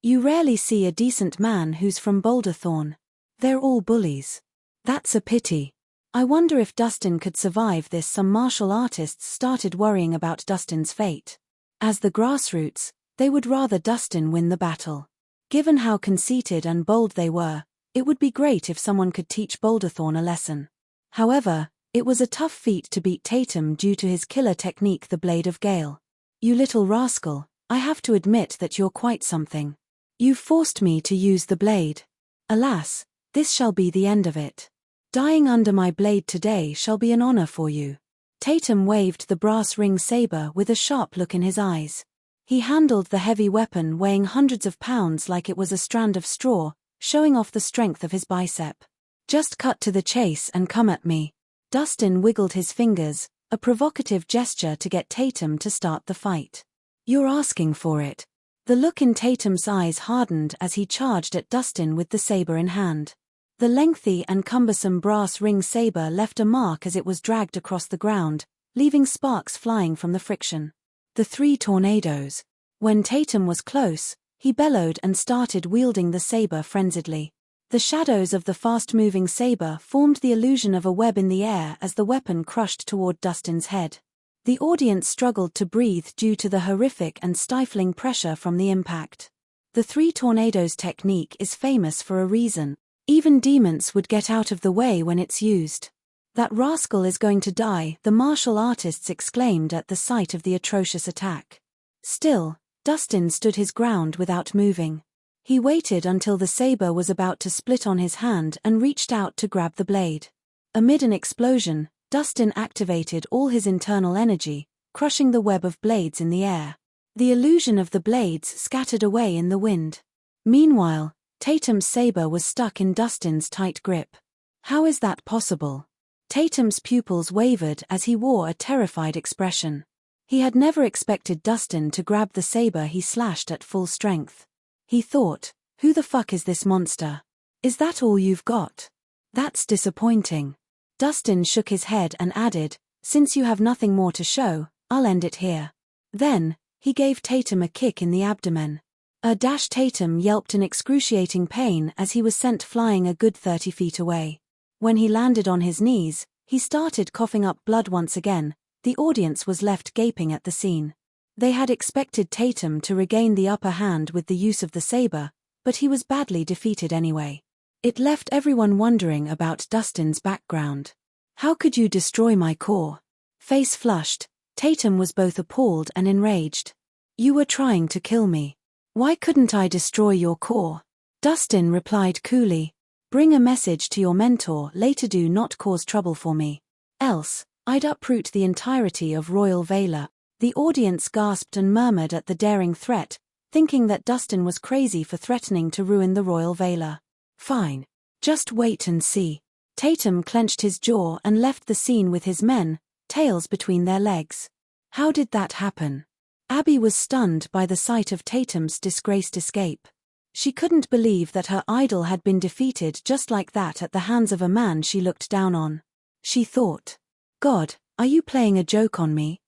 You rarely see a decent man who's from Boulderthorn. They're all bullies. That's a pity. I wonder if Dustin could survive this. Some martial artists started worrying about Dustin's fate. As the grassroots, they would rather Dustin win the battle. Given how conceited and bold they were, it would be great if someone could teach Boulderthorn a lesson. However, it was a tough feat to beat Tatum due to his killer technique, the Blade of Gale. You little rascal, I have to admit that you're quite something. You forced me to use the blade. Alas, this shall be the end of it. Dying under my blade today shall be an honor for you. Tatum waved the brass ring saber with a sharp look in his eyes. He handled the heavy weapon weighing hundreds of pounds like it was a strand of straw, showing off the strength of his bicep. Just cut to the chase and come at me. Dustin wiggled his fingers, a provocative gesture to get Tatum to start the fight. You're asking for it. The look in Tatum's eyes hardened as he charged at Dustin with the saber in hand. The lengthy and cumbersome brass ring saber left a mark as it was dragged across the ground, leaving sparks flying from the friction. The 3 tornadoes. When Tatum was close, he bellowed and started wielding the saber frenziedly. The shadows of the fast-moving saber formed the illusion of a web in the air as the weapon crushed toward Dustin's head. The audience struggled to breathe due to the horrific and stifling pressure from the impact. The 3 tornadoes technique is famous for a reason. Even demons would get out of the way when it's used. That rascal is going to die, the martial artists exclaimed at the sight of the atrocious attack. Still, Dustin stood his ground without moving. He waited until the saber was about to split on his hand and reached out to grab the blade. Amid an explosion, Dustin activated all his internal energy, crushing the web of blades in the air. The illusion of the blades scattered away in the wind. Meanwhile, Tatum's saber was stuck in Dustin's tight grip. How is that possible? Tatum's pupils wavered as he wore a terrified expression. He had never expected Dustin to grab the saber he slashed at full strength. He thought, who the fuck is this monster? Is that all you've got? That's disappointing. Dustin shook his head and added, since you have nothing more to show, I'll end it here. Then, he gave Tatum a kick in the abdomen. Tatum yelped in excruciating pain as he was sent flying a good 30 feet away. When he landed on his knees, he started coughing up blood once again. The audience was left gaping at the scene. They had expected Tatum to regain the upper hand with the use of the saber, but he was badly defeated anyway. It left everyone wondering about Dustin's background. How could you destroy my core? Face flushed, Tatum was both appalled and enraged. You were trying to kill me. Why couldn't I destroy your core? Dustin replied coolly. Bring a message to your mentor later, do not cause trouble for me. Else, I'd uproot the entirety of Royal Valor. The audience gasped and murmured at the daring threat, thinking that Dustin was crazy for threatening to ruin the Royal Valor. Fine. Just wait and see. Tatum clenched his jaw and left the scene with his men, tails between their legs. How did that happen? Abby was stunned by the sight of Tatum's disgraced escape. She couldn't believe that her idol had been defeated just like that at the hands of a man she looked down on. She thought, God, are you playing a joke on me?